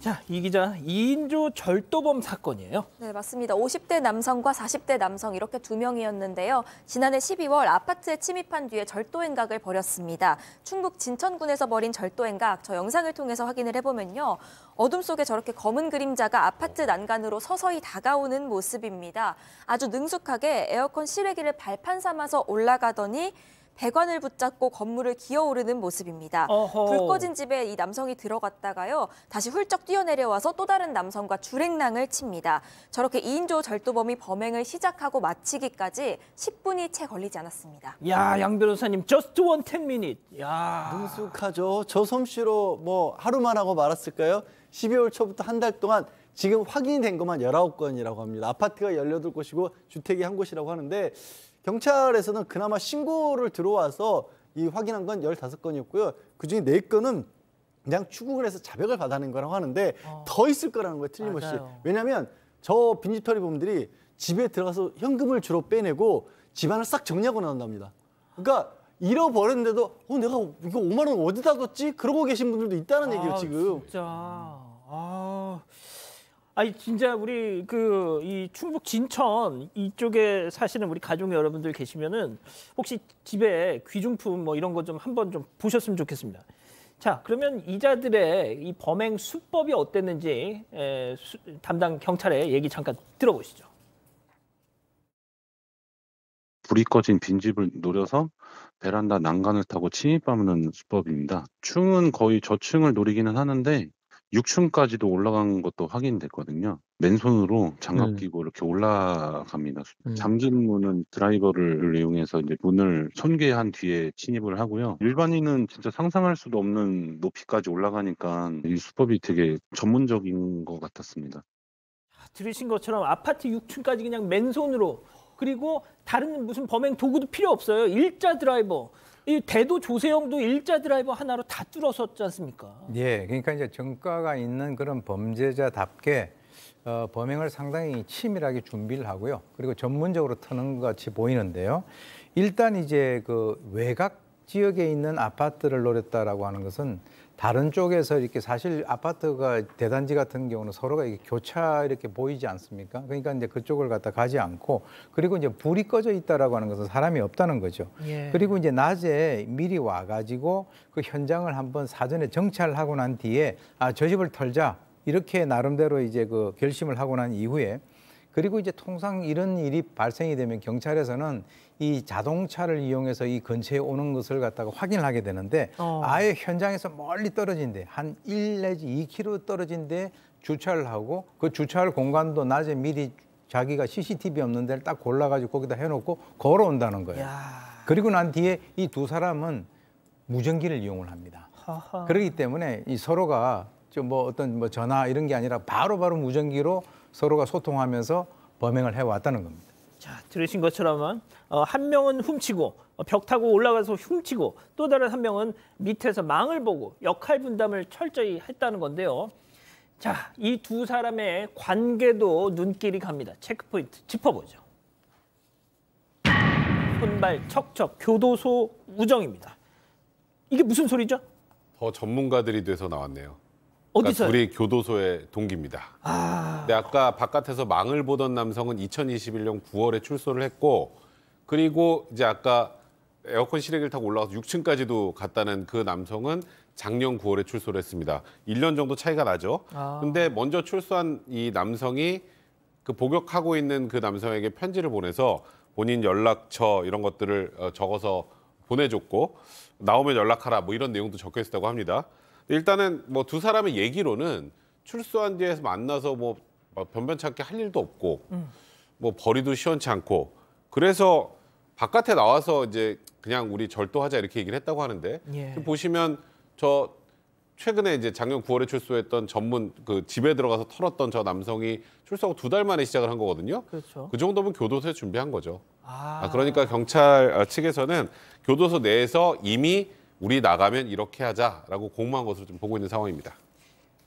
자, 이 기자, 2인조 절도범 사건이에요. 네, 맞습니다. 50대 남성과 40대 남성 이렇게 두 명이었는데요. 지난해 12월 아파트에 침입한 뒤에 절도 행각을 벌였습니다. 충북 진천군에서 벌인 절도 행각, 저 영상을 통해서 확인을 해보면요. 어둠 속에 저렇게 검은 그림자가 아파트 난간으로 서서히 다가오는 모습입니다. 아주 능숙하게 에어컨 실외기를 발판 삼아서 올라가더니 배관을 붙잡고 건물을 기어오르는 모습입니다. 어허. 불 꺼진 집에 이 남성이 들어갔다가요. 다시 훌쩍 뛰어내려와서 또 다른 남성과 줄행랑을 칩니다. 저렇게 2인조 절도범이 범행을 시작하고 마치기까지 10분이 채 걸리지 않았습니다. 야, 양 변호사님, just one 10 minute. 야. 능숙하죠. 저 솜씨로 뭐 하루만 하고 말았을까요? 12월 초부터 한 달 동안 지금 확인이 된 것만 19건이라고 합니다. 아파트가 18곳이고 주택이 한 곳이라고 하는데 경찰에서는 그나마 신고를 들어와서 이 확인한 건 15건이었고요. 그중에 4건은 그냥 추궁을 해서 자백을 받아낸 거라고 하는데 더 있을 거라는 거예요, 틀림없이. 맞아요. 왜냐하면 저 빈집털이 범들이 집에 들어가서 현금을 주로 빼내고 집안을 싹 정리하고 나온답니다. 그러니까 잃어버렸는데도 내가 이거 5만 원 어디다 뒀지? 그러고 계신 분들도 있다는 얘기예요, 지금. 진짜. 아니 진짜 우리 이 충북 진천 이쪽에 사시는 우리 가족 여러분들 계시면은 혹시 집에 귀중품 뭐 이런 거 좀 한번 좀 보셨으면 좋겠습니다. 자, 그러면 이자들의 이 범행 수법이 어땠는지 담당 경찰의 얘기 잠깐 들어보시죠. 불이 꺼진 빈집을 노려서 베란다 난간을 타고 침입하는 수법입니다. 층은 거의 저층을 노리기는 하는데 6층까지도 올라간 것도 확인됐거든요. 맨손으로 장갑 끼고 이렇게 올라갑니다. 잠긴 문은 드라이버를 이용해서 이제 문을 손괴한 뒤에 침입을 하고요. 일반인은 진짜 상상할 수도 없는 높이까지 올라가니까 이 수법이 되게 전문적인 것 같았습니다. 들으신 것처럼 아파트 6층까지 그냥 맨손으로, 그리고 다른 무슨 범행 도구도 필요 없어요. 일자 드라이버. 이 대도 조세형도 일자 드라이버 하나로 다 뚫었었지 않습니까? 예, 그러니까 이제 정가가 있는 그런 범죄자답게 범행을 상당히 치밀하게 준비를 하고요. 그리고 전문적으로 터는 것 같이 보이는데요. 일단 이제 그 외곽 지역에 있는 아파트를 노렸다라고 하는 것은 다른 쪽에서 이렇게 사실 아파트가 대단지 같은 경우는 서로가 이렇게 교차 이렇게 보이지 않습니까? 그러니까 이제 그쪽을 갖다 가지 않고, 그리고 이제 불이 꺼져 있다라고 하는 것은 사람이 없다는 거죠. 예. 그리고 이제 낮에 미리 와가지고 그 현장을 한번 사전에 정찰하고 난 뒤에 저 집을 털자 이렇게 나름대로 이제 그 결심을 하고 난 이후에, 그리고 이제 통상 이런 일이 발생이 되면 경찰에서는 이 자동차를 이용해서 이 근처에 오는 것을 갖다가 확인을 하게 되는데 아예 현장에서 멀리 떨어진 데 한 1 내지 2km 떨어진 데 주차를 하고, 그 주차할 공간도 낮에 미리 자기가 CCTV 없는 데를 딱 골라가지고 거기다 해놓고 걸어온다는 거예요. 야. 그리고 난 뒤에 이 두 사람은 무전기를 이용을 합니다. 하하. 그렇기 때문에 이 서로가 좀 뭐 어떤 뭐 전화 이런 게 아니라 바로바로 무전기로 서로가 소통하면서 범행을 해왔다는 겁니다. 자, 들으신 것처럼 한 명은 훔치고 벽 타고 올라가서 훔치고, 또 다른 한 명은 밑에서 망을 보고 역할 분담을 철저히 했다는 건데요. 자, 이 두 사람의 관계도 눈길이 갑니다. 체크포인트 짚어보죠. 손발 척척 교도소 우정입니다. 이게 무슨 소리죠? 더 전문가들이 돼서 나왔네요. 어디서요? 둘이 교도소의 동기입니다. 근데 아까 바깥에서 망을 보던 남성은 2021년 9월에 출소를 했고, 그리고 이제 아까 에어컨 실외기를 타고 올라가서 6층까지도 갔다는 그 남성은 작년 9월에 출소를 했습니다. 1년 정도 차이가 나죠. 근데 먼저 출소한 이 남성이 그 복역하고 있는 그 남성에게 편지를 보내서 본인 연락처 이런 것들을 적어서 보내줬고, 나오면 연락하라 뭐 이런 내용도 적혀 있었다고 합니다. 일단은 뭐 두 사람의 얘기로는 출소한 뒤에서 만나서 뭐 변변찮게 할 일도 없고 뭐 벌이도 시원치 않고, 그래서 바깥에 나와서 이제 그냥 우리 절도하자 이렇게 얘기를 했다고 하는데, 예. 보시면 저 최근에 이제 작년 9월에 출소했던 전문 그 집에 들어가서 털었던 저 남성이 출소하고 2달 만에 시작을 한 거거든요. 그렇죠. 그 정도면 교도소에 준비한 거죠. 그러니까 경찰 측에서는 교도소 내에서 이미 우리 나가면 이렇게 하자라고 공모한 것으로 좀 보고 있는 상황입니다.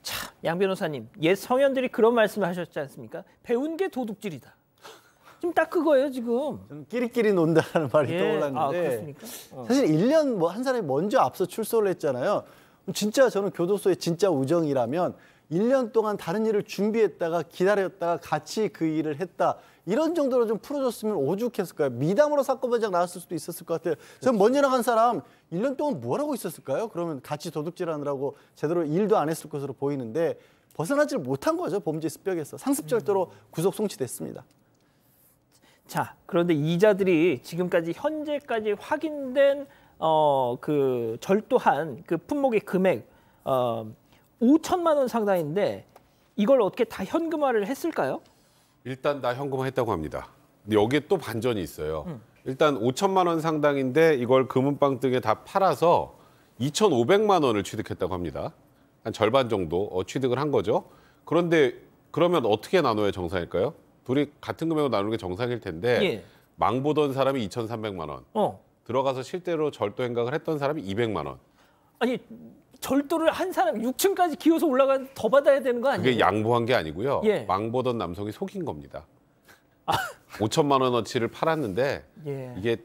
자, 양 변호사님, 옛 성현들이 그런 말씀을 하셨지 않습니까? 배운 게 도둑질이다. 지금 딱 그거예요, 지금. 저는 끼리끼리 논다라는 말이 예. 떠올랐는데, 그렇습니까? 사실 1년 뭐 한 사람이 먼저 앞서 출소를 했잖아요. 진짜 저는 교도소의 진짜 우정이라면 1년 동안 다른 일을 준비했다가 기다렸다가 같이 그 일을 했다. 이런 정도로 좀 풀어줬으면 오죽했을까요? 미담으로 사건 반장 나왔을 수도 있었을 것 같아요. 전 먼저 나간 사람 1년 동안 뭘 하고 있었을까요? 그러면 같이 도둑질하느라고 제대로 일도 안 했을 것으로 보이는데 벗어나질 못한 거죠. 범죄 습벽에서. 상습절도로 구속 송치됐습니다. 자, 그런데 이자들이 지금까지 현재까지 확인된 그 절도한 그 품목의 금액 5천만 원 상당인데 이걸 어떻게 다 현금화를 했을까요? 일단 다 현금화했다고 합니다. 근데 여기에 또 반전이 있어요. 일단 5천만 원 상당인데 이걸 금은방 등에 다 팔아서 2,500만 원을 취득했다고 합니다. 한 절반 정도 취득을 한 거죠. 그런데 그러면 어떻게 나눠야 정상일까요? 둘이 같은 금액으로 나누는 게 정상일 텐데 예. 망 보던 사람이 2,300만 원, 들어가서 실제로 절도 행각을 했던 사람이 200만 원. 아니 절도를 한 사람 6층까지 기어서 올라가 더 받아야 되는 거 아니에요? 그게 양보한 게 아니고요. 예. 망 보던 남성이 속인 겁니다. 5천만 원어치를 팔았는데 예. 이게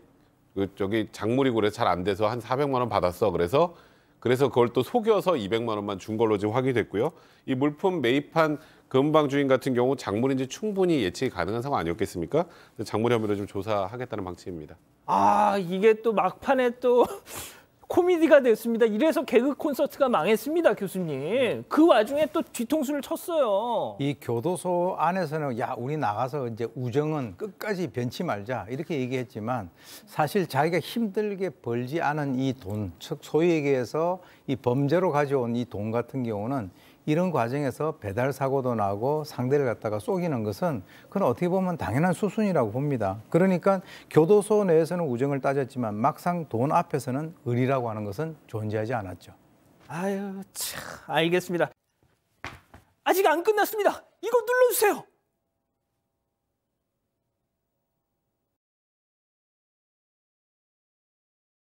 저기 작물이고 그래서 잘 안 돼서 한 400만 원 받았어. 그래서 그걸 또 속여서 200만 원만 준 걸로 지금 확인됐고요. 이 물품 매입한 금방 주인 같은 경우 작물인지 충분히 예측이 가능한 상황 아니었겠습니까? 작물 혐의로 좀 조사하겠다는 방침입니다. 아, 이게 또 막판에 또 코미디가 됐습니다. 이래서 개그 콘서트가 망했습니다, 교수님. 그 와중에 또 뒤통수를 쳤어요. 이 교도소 안에서는 야, 우리 나가서 이제 우정은 끝까지 변치 말자 이렇게 얘기했지만 사실 자기가 힘들게 벌지 않은 이 돈, 즉 소위 얘기해서 이 범죄로 가져온 이 돈 같은 경우는 이런 과정에서 배달 사고도 나고 상대를 갖다가 속이는 것은 그건 어떻게 보면 당연한 수순이라고 봅니다. 그러니까 교도소 내에서는 우정을 따졌지만 막상 돈 앞에서는 의리라고 하는 것은 존재하지 않았죠. 아유, 참, 알겠습니다. 아직 안 끝났습니다. 이거 눌러주세요.